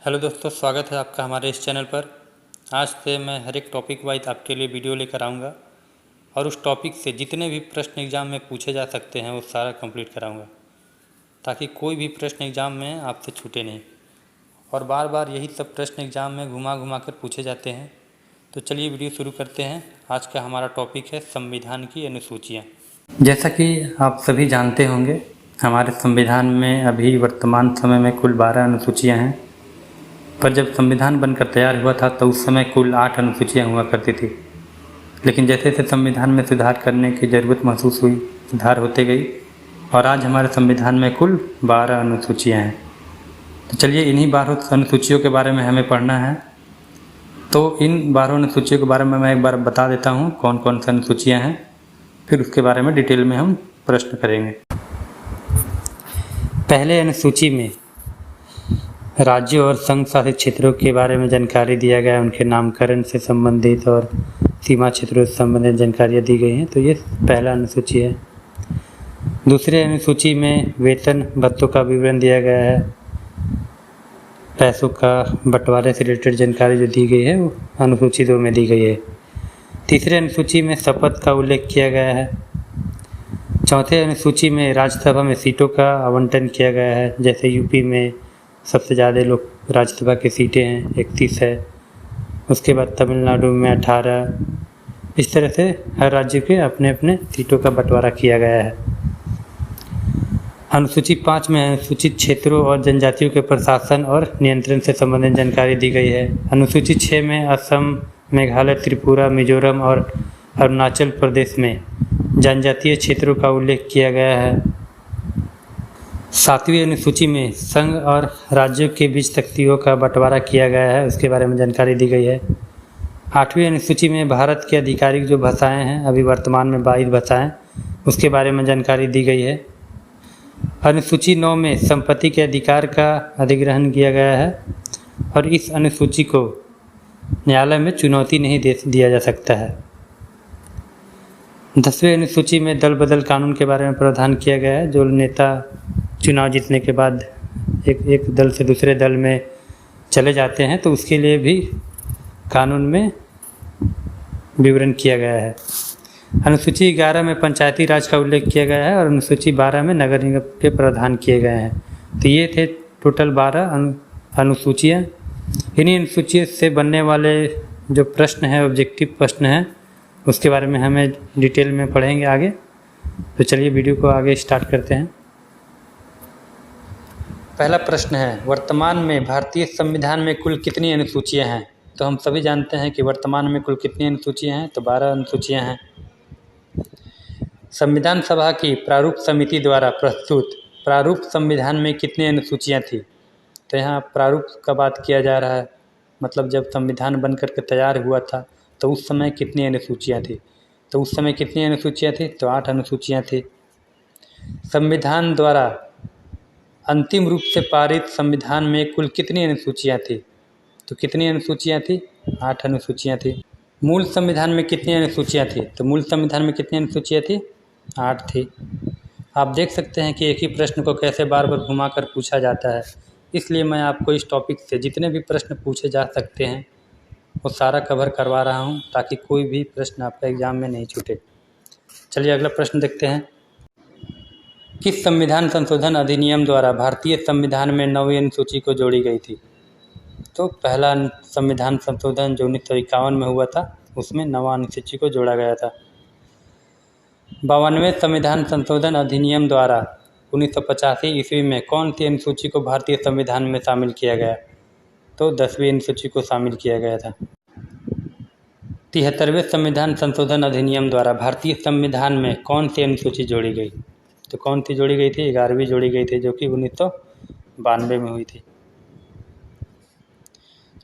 Hello दोस्तों, स्वागत है आपका हमारे इस चैनल पर। आज से मैं हर एक टॉपिक वाइज आपके लिए वीडियो लेकर आऊँगा और उस टॉपिक से जितने भी प्रश्न एग्ज़ाम में पूछे जा सकते हैं वो सारा कंप्लीट कराऊँगा, ताकि कोई भी प्रश्न एग्ज़ाम में आपसे छूटे नहीं। और बार बार यही सब प्रश्न एग्ज़ाम में घुमा घुमा कर पूछे जाते हैं। तो चलिए वीडियो शुरू करते हैं। आज का हमारा टॉपिक है संविधान की अनुसूचियाँ। जैसा कि आप सभी जानते होंगे, हमारे संविधान में अभी वर्तमान समय में कुल 12 अनुसूचियाँ हैं, पर जब संविधान बनकर तैयार हुआ था तो उस समय कुल 8 अनुसूचियाँ हुआ करती थी। लेकिन जैसे जैसे संविधान में सुधार करने की ज़रूरत महसूस हुई, सुधार होते गई और आज हमारे संविधान में कुल 12 अनुसूचियाँ हैं। तो चलिए इन्हीं 12 अनुसूचियों के बारे में हमें पढ़ना है। तो इन 12 अनुसूचियों के बारे में मैं एक बार बता देता हूँ कौन कौन सी अनुसूचियाँ हैं, फिर उसके बारे में डिटेल में हम प्रश्न करेंगे। पहले अनुसूची में राज्यों और संघ शासित क्षेत्रों के बारे में जानकारी दिया गया है, उनके नामकरण से संबंधित और सीमा क्षेत्रों से संबंधित जानकारियाँ दी गई हैं। तो ये पहला अनुसूची है। दूसरे अनुसूची में वेतन भत्तों का विवरण दिया गया है, पैसों का बंटवारे से रिलेटेड जानकारी जो दी गई है वो अनुसूची 2 में दी गई है। तीसरे अनुसूची में शपथ का उल्लेख किया गया है। चौथे अनुसूची में राज्यसभा में सीटों का आवंटन किया गया है, जैसे यूपी में सबसे ज़्यादा लोग राज्यसभा की सीटें हैं, 31 है। उसके बाद तमिलनाडु में 18। इस तरह से हर राज्य के अपने अपने सीटों का बंटवारा किया गया है। अनुसूची 5 में अनुसूचित क्षेत्रों और जनजातियों के प्रशासन और नियंत्रण से संबंधित जानकारी दी गई है। अनुसूची 6 में असम, मेघालय, त्रिपुरा, मिजोरम और अरुणाचल प्रदेश में जनजातीय क्षेत्रों का उल्लेख किया गया है। 7वीं अनुसूची में संघ और राज्यों के बीच शक्तियों का बंटवारा किया गया है, उसके बारे में जानकारी दी गई है। 8वीं अनुसूची में भारत की आधिकारिक जो भाषाएं हैं, अभी वर्तमान में 22 भाषाएं, उसके बारे में जानकारी दी गई है। अनुसूची 9 में संपत्ति के अधिकार का अधिग्रहण किया गया है और इस अनुसूची को न्यायालय में चुनौती नहीं दिया जा सकता है। 10वीं अनुसूची में दल बदल कानून के बारे में प्रावधान किया गया है, जो नेता चुनाव जीतने के बाद एक दल से दूसरे दल में चले जाते हैं तो उसके लिए भी कानून में विवरण किया गया है। अनुसूची 11 में पंचायती राज का उल्लेख किया गया है और अनुसूची 12 में नगर निगम के प्रावधान किए गए हैं। तो ये थे टोटल 12 अनुसूचियाँ। इन्हीं अनुसूची से बनने वाले जो प्रश्न हैं, ऑब्जेक्टिव प्रश्न हैं, उसके बारे में हमें डिटेल में पढ़ेंगे आगे। तो चलिए वीडियो को आगे स्टार्ट करते हैं। पहला प्रश्न है, वर्तमान में भारतीय संविधान में कुल कितनी अनुसूचियां हैं? तो हम सभी जानते हैं कि वर्तमान में कुल कितनी अनुसूचियां हैं, तो 12 अनुसूचियां हैं। संविधान सभा की प्रारूप समिति द्वारा प्रस्तुत प्रारूप संविधान में कितनी अनुसूचियां थी? तो यहाँ प्रारूप का बात किया जा रहा है, मतलब जब संविधान बन करके तैयार हुआ था तो उस समय कितनी अनुसूचियाँ थी? तो उस समय कितनी अनुसूचियाँ थी? तो 8 अनुसूचियाँ थी। संविधान द्वारा अंतिम रूप से पारित संविधान में कुल कितनी अनुसूचियाँ थी? तो कितनी अनुसूचियाँ थी? 8 अनुसूचियाँ थी। मूल संविधान में कितनी अनुसूचियाँ थी? तो मूल संविधान में कितनी अनुसूचियाँ थी? 8 थी। आप देख सकते हैं कि एक ही प्रश्न को कैसे बार बार घुमा कर पूछा जाता है, इसलिए मैं आपको इस टॉपिक से जितने भी प्रश्न पूछे जा सकते हैं वो सारा कवर करवा रहा हूँ, ताकि कोई भी प्रश्न आपका एग्ज़ाम में नहीं छूटे। चलिए अगला प्रश्न देखते हैं। किस संविधान संशोधन अधिनियम द्वारा भारतीय संविधान में 9वीं अनुसूची को जोड़ी गई थी? तो पहला संविधान संशोधन जो 1951 में हुआ था, उसमें 9वां अनुसूची को जोड़ा गया था। 52वें संविधान संशोधन अधिनियम द्वारा 1985 ईस्वी में कौन सी अनुसूची को भारतीय संविधान में शामिल किया गया? तो 10वीं अनुसूची को शामिल किया गया था। 73वें संविधान संशोधन अधिनियम द्वारा भारतीय संविधान में कौन सी अनुसूची जोड़ी गई? तो कौन सी जोड़ी गई थी? 11वीं जोड़ी गई थी, जो कि 1992 में हुई थी।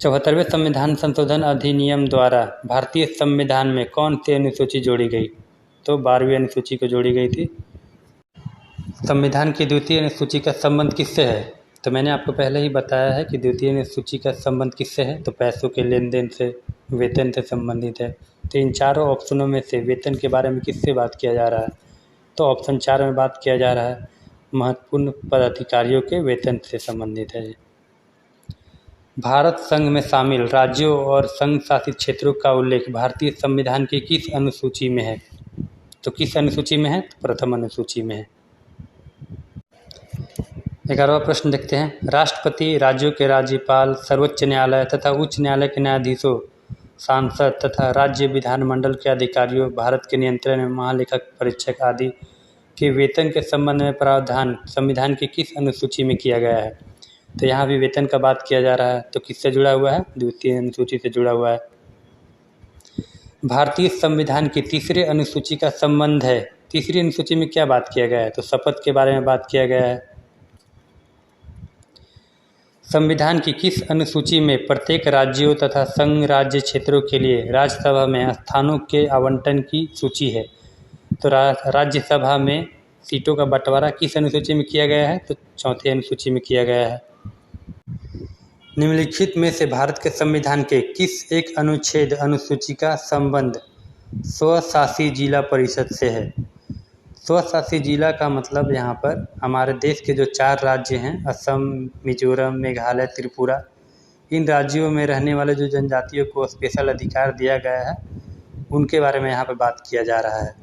74वें संविधान संशोधन अधिनियम द्वारा भारतीय संविधान में कौन सी अनुसूची जोड़ी गई? तो 12वीं अनुसूची को जोड़ी गई थी। संविधान की द्वितीय अनुसूची का संबंध किससे है? तो मैंने आपको पहले ही बताया है कि द्वितीय अनुसूची का संबंध किससे है, तो पैसों के लेन देन से, वेतन से संबंधित है। तो इन चारों ऑप्शनों में से वेतन के बारे में किससे बात किया जा रहा है? तो ऑप्शन 4 में बात किया जा रहा है, महत्वपूर्ण पदाधिकारियों के वेतन से संबंधित है। भारत संघ में शामिल राज्यों और संघ शासित क्षेत्रों का उल्लेख भारतीय संविधान की किस अनुसूची में है? तो किस अनुसूची में है? तो प्रथम अनुसूची में है। 11वां प्रश्न देखते हैं। राष्ट्रपति, राज्यों के राज्यपाल, सर्वोच्च न्यायालय तथा उच्च न्यायालय के न्यायाधीशों, सांसद तथा राज्य विधानमंडल के अधिकारियों, भारत के नियंत्रण में महालेखक परीक्षक आदि के वेतन के संबंध में प्रावधान संविधान की किस अनुसूची में किया गया है? तो यहाँ भी वेतन का बात किया जा रहा है, तो किससे जुड़ा हुआ है? द्वितीय अनुसूची से जुड़ा हुआ है। भारतीय संविधान की तीसरे अनुसूची का संबंध है। तीसरी अनुसूची में क्या बात किया गया है? तो शपथ के बारे में बात किया गया है। संविधान की किस अनुसूची में प्रत्येक राज्यों तथा संघ राज्य क्षेत्रों के लिए राज्यसभा में स्थानों के आवंटन की सूची है? तो राज्यसभा में सीटों का बंटवारा किस अनुसूची में किया गया है? तो चौथी अनुसूची में किया गया है। निम्नलिखित में से भारत के संविधान के किस एक अनुच्छेद अनुसूची का संबंध स्वशासी जिला परिषद से है? स्वशासी जिला का मतलब यहाँ पर हमारे देश के जो 4 राज्य हैं, असम, मिजोरम, मेघालय, त्रिपुरा, इन राज्यों में रहने वाले जो जनजातियों को स्पेशल अधिकार दिया गया है, उनके बारे में यहाँ पर बात किया जा रहा है।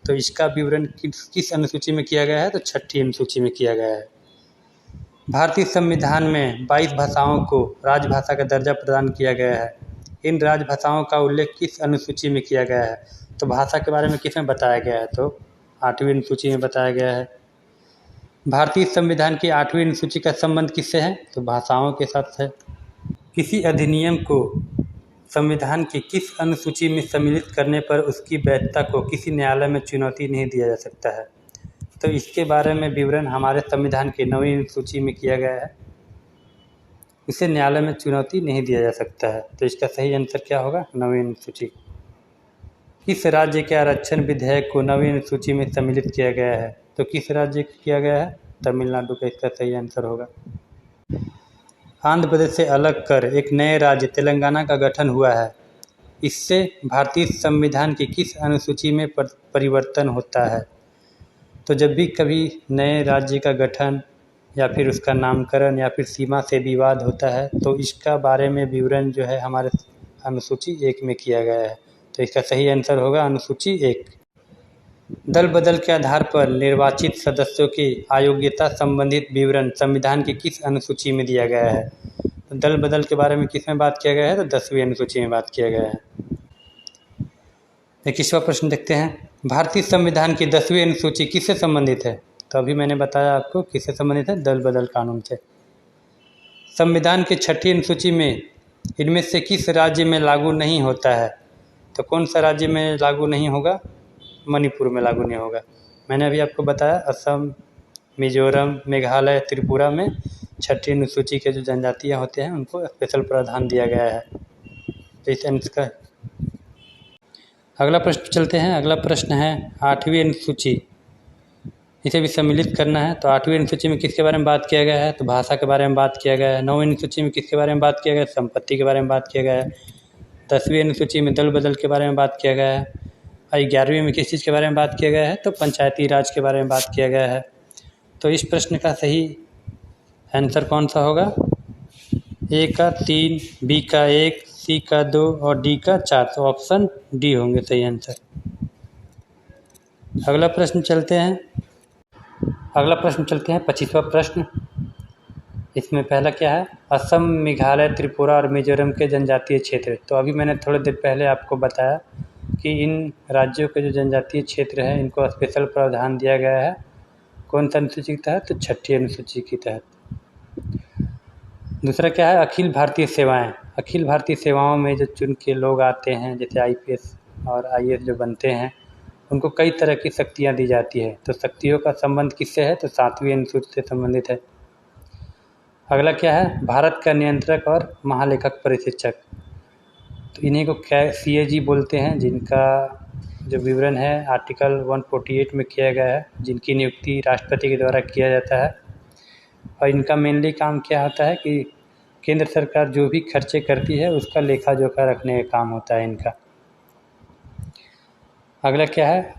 तो इसका विवरण किस अनुसूची में किया गया है? तो छठी अनुसूची में किया गया है। भारतीय संविधान में 22 भाषाओं को राजभाषा का दर्जा प्रदान किया गया है। इन राजभाषाओं का उल्लेख किस अनुसूची में किया गया है? तो भाषा के बारे में किसमें बताया गया है? तो 8वीं अनुसूची में बताया गया है। भारतीय संविधान की 8वीं अनुसूची का संबंध किससे है? तो भाषाओं के साथ है। किसी अधिनियम को संविधान की किस अनुसूची में सम्मिलित करने पर उसकी वैधता को किसी न्यायालय में चुनौती नहीं दिया जा सकता है? तो इसके बारे में विवरण हमारे संविधान की 9वीं अनुसूची में किया गया है। इसे न्यायालय में चुनौती नहीं दिया जा सकता है। तो इसका सही आंसर क्या होगा? 9वीं अनुसूची। किस राज्य के आरक्षण विधेयक को 9वीं अनुसूची में सम्मिलित किया गया है? तो किस राज्य का किया गया है? तमिलनाडु का इसका सही आंसर होगा। आंध्र प्रदेश से अलग कर एक नए राज्य तेलंगाना का गठन हुआ है। इससे भारतीय संविधान की किस अनुसूची में परिवर्तन होता है? तो जब भी कभी नए राज्य का गठन या फिर उसका नामकरण या फिर सीमा से विवाद होता है, तो इसका बारे में विवरण जो है हमारे अनुसूची 1 में किया गया है। तो इसका सही आंसर होगा अनुसूची 1। दल बदल के आधार पर निर्वाचित सदस्यों की अयोग्यता संबंधित विवरण संविधान की किस अनुसूची में दिया गया है? तो दल बदल के बारे में किस में बात किया गया है? तो 10वीं अनुसूची में बात किया गया है। 21वां प्रश्न देखते हैं। भारतीय संविधान की 10वीं अनुसूची किससे संबंधित है? तो अभी मैंने बताया आपको किससे संबंधित है, दल बदल कानून से। संविधान की 6ठी अनुसूची में इनमें से किस राज्य में लागू नहीं होता है? तो कौन सा राज्य में लागू नहीं होगा? मणिपुर में लागू नहीं होगा। मैंने अभी आपको बताया असम, मिजोरम, मेघालय, त्रिपुरा में 6ठी अनुसूची के जो जनजातियाँ होते हैं उनको स्पेशल प्रावधान दिया गया है। तो इस का अगला प्रश्न चलते हैं। अगला प्रश्न है 8वीं अनुसूची, इसे भी सम्मिलित करना है। तो 8वीं अनुसूची में किसके बारे में बात किया गया है? तो भाषा के बारे में बात किया गया है। 9वीं अनुसूची में किसके बारे में बात किया गया है? संपत्ति के बारे में बात किया गया है। 10वीं अनुसूची में दल बदल के बारे में बात किया गया है। और 11वीं में किस चीज़ के बारे में बात किया गया है? तो पंचायती राज के बारे में बात किया गया है। तो इस प्रश्न का सही आंसर कौन सा होगा? ए का 3, बी का 1, सी का 2 और डी का 4। तो ऑप्शन डी होंगे सही आंसर। अगला प्रश्न चलते हैं 25वां प्रश्न। इसमें पहला क्या है? असम, मेघालय, त्रिपुरा और मिजोरम के जनजातीय क्षेत्र। तो अभी मैंने थोड़ी देर पहले आपको बताया कि इन राज्यों के जो जनजातीय क्षेत्र हैं इनको स्पेशल प्रावधान दिया गया है। कौन सा अनुसूची के तहत? तो 6ठी अनुसूची के तहत। दूसरा क्या है? अखिल भारतीय सेवाएं। अखिल भारतीय सेवाओं में जो चुन के लोग आते हैं, जैसे IPS और IAS जो बनते हैं, उनको कई तरह की शक्तियां दी जाती है। तो शक्तियों का संबंध किससे है? तो 7वीं अनुसूची से संबंधित है। अगला क्या है? भारत का नियंत्रक और महालेखक परीक्षक। तो इन्हीं को CAG बोलते हैं, जिनका जो विवरण है आर्टिकल 148 में किया गया है, जिनकी नियुक्ति राष्ट्रपति के द्वारा किया जाता है। और इनका मेनली काम क्या होता है कि केंद्र सरकार जो भी खर्चे करती है उसका लेखा जोखा रखने का काम होता है इनका। अगला क्या है?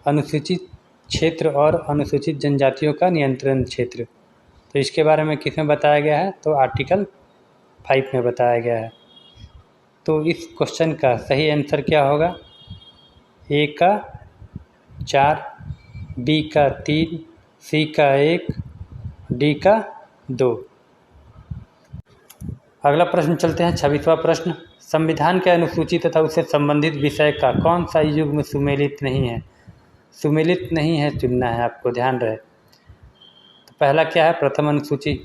अनुसूचित क्षेत्र और अनुसूचित जनजातियों का नियंत्रण क्षेत्र। तो इसके बारे में किसमें बताया गया है? तो आर्टिकल 5 में बताया गया है। तो इस क्वेश्चन का सही आंसर क्या होगा? ए का 4, बी का 3, सी का 1, डी का 2। अगला प्रश्न चलते हैं 26वां प्रश्न। संविधान के अनुसूची तथा उससे संबंधित विषय का कौन सा युग्म सुमेलित नहीं है? सुमेलित नहीं है चुनना है आपको, ध्यान रहे। तो पहला क्या है? प्रथम अनुसूची।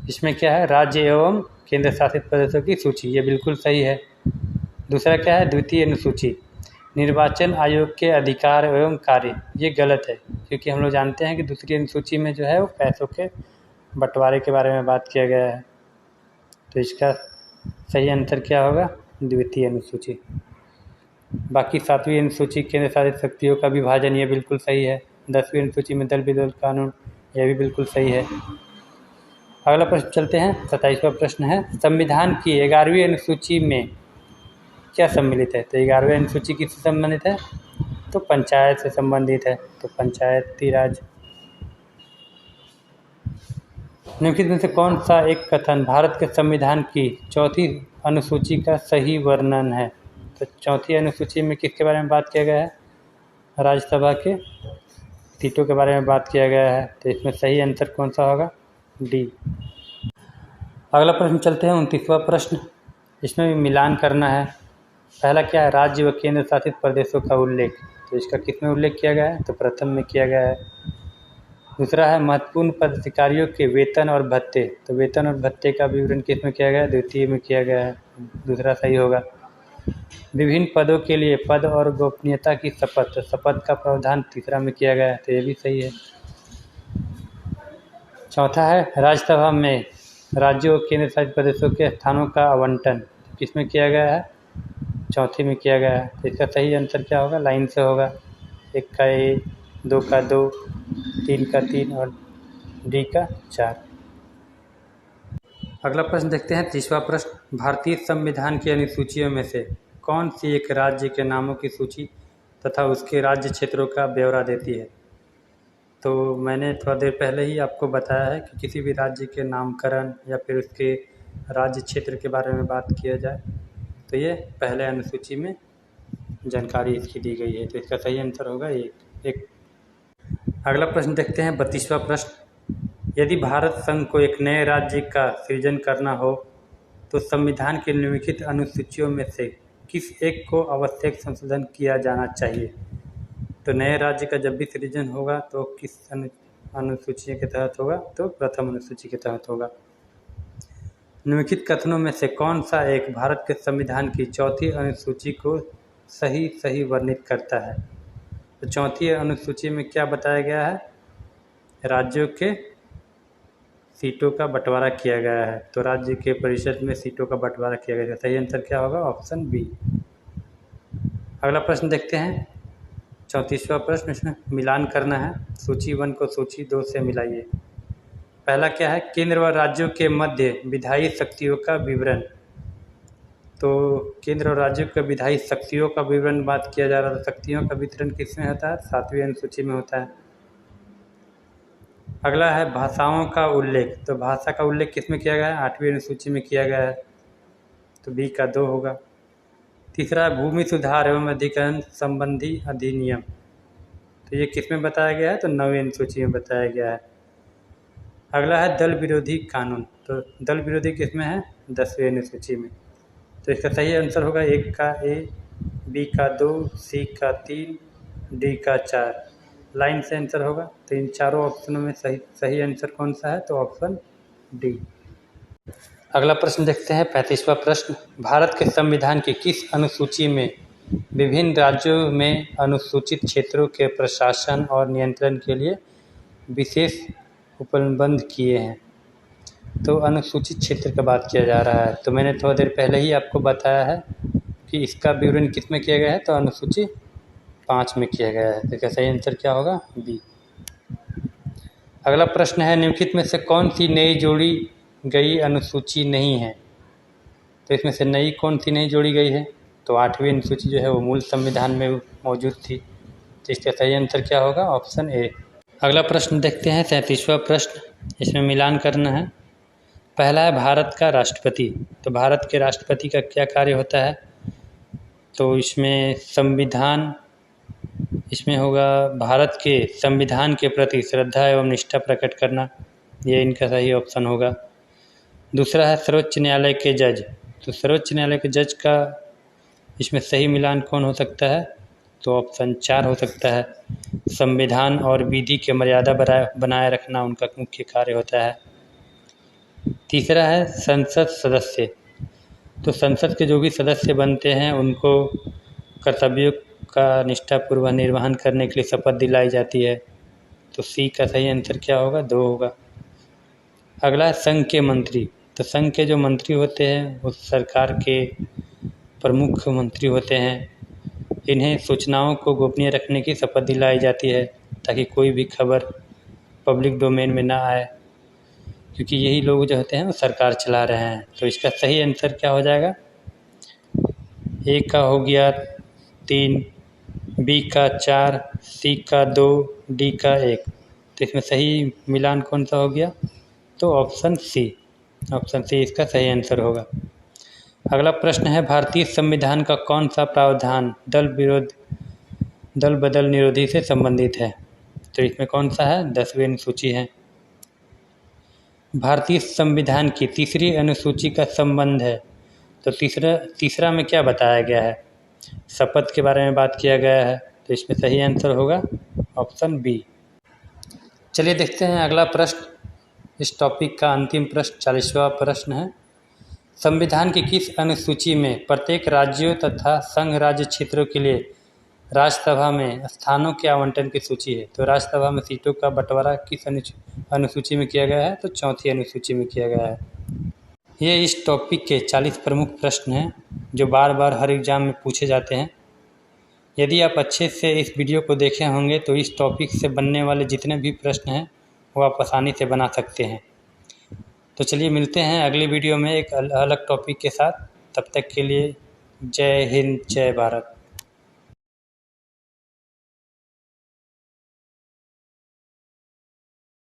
इसमें क्या है? राज्य एवं केंद्र शासित प्रदेशों की सूची, ये बिल्कुल सही है। दूसरा क्या है? द्वितीय अनुसूची। निर्वाचन आयोग के अधिकार एवं कार्य, ये गलत है, क्योंकि हम लोग जानते हैं कि दूसरी अनुसूची में जो है वो पैसों के बंटवारे के बारे में बात किया गया है। तो इसका सही आंसर क्या होगा? द्वितीय अनुसूची। बाकी 7वीं अनुसूची केंद्र शासित शक्तियों का विभाजन, ये बिल्कुल सही है। 10वीं अनुसूची में दल विरोध कानून, यह भी बिल्कुल सही है। अगला प्रश्न चलते हैं 27वां प्रश्न है, संविधान की 11वीं अनुसूची में क्या सम्मिलित है? तो 11वीं अनुसूची किससे संबंधित है? तो पंचायत से संबंधित है। तो पंचायती राज। निम्नलिखित में से कौन सा एक कथन भारत के संविधान की 4थी अनुसूची का सही वर्णन है? तो 4थी अनुसूची में किसके बारे में बात किया गया है? राज्यसभा के सीटों के बारे में बात किया गया है। तो इसमें सही आंसर कौन सा होगा? डी। अगला प्रश्न चलते हैं 29वां प्रश्न। इसमें भी मिलान करना है। पहला क्या है? राज्य व केंद्र शासित प्रदेशों का उल्लेख। तो इसका किस में उल्लेख किया गया है? तो प्रथम में किया गया है। दूसरा है महत्वपूर्ण पदाधिकारियों के वेतन और भत्ते। तो वेतन और भत्ते का विवरण किस में किया गया है? द्वितीय में किया गया है। दूसरा सही होगा। विभिन्न पदों के लिए पद और गोपनीयता की शपथ। तो शपथ का प्रावधान तीसरा में किया गया है। तो ये भी सही है। चौथा है राज्यसभा में राज्यों और केंद्र शासित प्रदेशों के स्थानों का आवंटन। किसमें किया गया है? चौथी में किया गया है। तो इसका सही आंसर क्या होगा? लाइन से होगा। 1 का 1, 2 का 2, 3 का 3 और डी का 4। अगला प्रश्न देखते हैं 30वां प्रश्न। भारतीय संविधान की अनुसूचियों में से कौन सी एक राज्य के नामों की सूची तथा उसके राज्य क्षेत्रों का ब्यौरा देती है? तो मैंने थोड़ा देर पहले ही आपको बताया है कि किसी भी राज्य के नामकरण या फिर उसके राज्य क्षेत्र के बारे में बात किया जाए तो ये पहले अनुसूची में जानकारी इसकी दी गई है। तो इसका सही आंसर होगा एक। अगला प्रश्न देखते हैं 32वां प्रश्न। यदि भारत संघ को एक नए राज्य का सृजन करना हो तो संविधान की निम्नलिखित अनुसूचियों में से किस एक को आवश्यक संशोधन किया जाना चाहिए? तो नए राज्य का जब भी सृजन होगा तो किस अनुसूची के तहत होगा? तो प्रथम अनुसूची के तहत होगा। निम्नलिखित कथनों में से कौन सा एक भारत के संविधान की 4थी अनुसूची को सही वर्णित करता है? तो 4थी अनुसूची में क्या बताया गया है? राज्यों के सीटों का बंटवारा किया गया है। तो राज्य के परिषद में सीटों का बंटवारा किया गया है। सही आंसर क्या होगा? Option B. अगला प्रश्न देखते हैं 34वां प्रश्न। इसमें मिलान करना है। सूची 1 को सूची 2 से मिलाइए। पहला क्या है? केंद्र व राज्यों के मध्य विधायी शक्तियों का विवरण। तो केंद्र और राज्यों के विधायी शक्तियों का विवरण बात किया जा रहा था। शक्तियों का वितरण किसमें होता है? 7वीं अनुसूची में होता है। अगला है भाषाओं का उल्लेख। तो भाषा का उल्लेख किसमें किया गया है? 8वीं अनुसूची में किया गया है। तो बी का 2 होगा। तीसरा है भूमि सुधार एवं अधिग्रहण संबंधी अधिनियम। तो ये किसमें बताया गया है? तो 9वीं अनुसूची में बताया गया है। अगला है दल विरोधी कानून। तो दल विरोधी किसमें है? 10वीं अनुसूची में। तो इसका सही आंसर होगा 1 का ए, बी का 2, सी का 3, डी का 4। लाइन से आंसर होगा। तो इन चारों ऑप्शनों में सही आंसर कौन सा है? तो ऑप्शन डी। अगला प्रश्न देखते हैं 35वां प्रश्न। भारत के संविधान की किस अनुसूची में विभिन्न राज्यों में अनुसूचित क्षेत्रों के प्रशासन और नियंत्रण के लिए विशेष उपबंध किए हैं? तो अनुसूचित क्षेत्र का बात किया जा रहा है। तो मैंने थोड़ा देर पहले ही आपको बताया है कि इसका विवरण किस में किया गया है? तो अनुसूची 5 में किया गया है। तो इसका सही आंसर क्या होगा? बी। अगला प्रश्न है निम्नलिखित में से कौन सी नई जोड़ी गई अनुसूची नहीं है? तो इसमें से नई कौन सी नहीं जोड़ी गई है? तो 8वीं अनुसूची जो है वो मूल संविधान में मौजूद थी। तो इसका सही आंसर क्या होगा? Option A. अगला प्रश्न देखते हैं 37वां प्रश्न। इसमें मिलान करना है। पहला है भारत का राष्ट्रपति। तो भारत के राष्ट्रपति का क्या कार्य होता है? तो इसमें होगा भारत के संविधान के प्रति श्रद्धा एवं निष्ठा प्रकट करना, ये इनका सही ऑप्शन होगा। दूसरा है सर्वोच्च न्यायालय के जज। तो सर्वोच्च न्यायालय के जज का इसमें सही मिलान कौन हो सकता है? तो ऑप्शन 4 हो सकता है। संविधान और विधि के मर्यादा बनाए रखना उनका मुख्य कार्य होता है। तीसरा है संसद सदस्य। तो संसद के जो भी सदस्य बनते हैं उनको कर्तव्यों का निष्ठापूर्वक निर्वहन करने के लिए शपथ दिलाई जाती है। तो सी का सही आंसर क्या होगा? 2 होगा। अगला है संघ के मंत्री। तो संघ के जो मंत्री होते हैं वो सरकार के प्रमुख मंत्री होते हैं। इन्हें सूचनाओं को गोपनीय रखने की शपथ दिलाई जाती है ताकि कोई भी खबर पब्लिक डोमेन में ना आए, क्योंकि यही लोग जो होते हैं वो सरकार चला रहे हैं। तो इसका सही आंसर क्या हो जाएगा? ए का हो गया 3, बी का 4, सी का 2, डी का 1। तो इसमें सही मिलान कौन सा हो गया? तो ऑप्शन सी इसका सही आंसर होगा। अगला प्रश्न है भारतीय संविधान का कौन सा प्रावधान दल बदल निरोधी से संबंधित है? तो इसमें कौन सा है? 10वीं अनुसूची है। भारतीय संविधान की 3री अनुसूची का संबंध है। तो तीसरा में क्या बताया गया है? शपथ के बारे में बात किया गया है। तो इसमें सही आंसर होगा ऑप्शन बी। चलिए देखते हैं अगला प्रश्न। इस टॉपिक का अंतिम प्रश्न 40वां प्रश्न है। संविधान की किस अनुसूची में प्रत्येक राज्यों तथा संघ राज्य क्षेत्रों के लिए राज्यसभा में स्थानों के आवंटन की सूची है? तो राज्यसभा में सीटों का बंटवारा किस अनुसूची में किया गया है? तो 4थी अनुसूची में किया गया है। ये इस टॉपिक के 40 प्रमुख प्रश्न हैं जो बार बार हर एग्जाम में पूछे जाते हैं। यदि आप अच्छे से इस वीडियो को देखे होंगे तो इस टॉपिक से बनने वाले जितने भी प्रश्न हैं वो आप आसानी से बना सकते हैं। तो चलिए मिलते हैं अगली वीडियो में एक अलग टॉपिक के साथ। तब तक के लिए जय हिंद, जय भारत।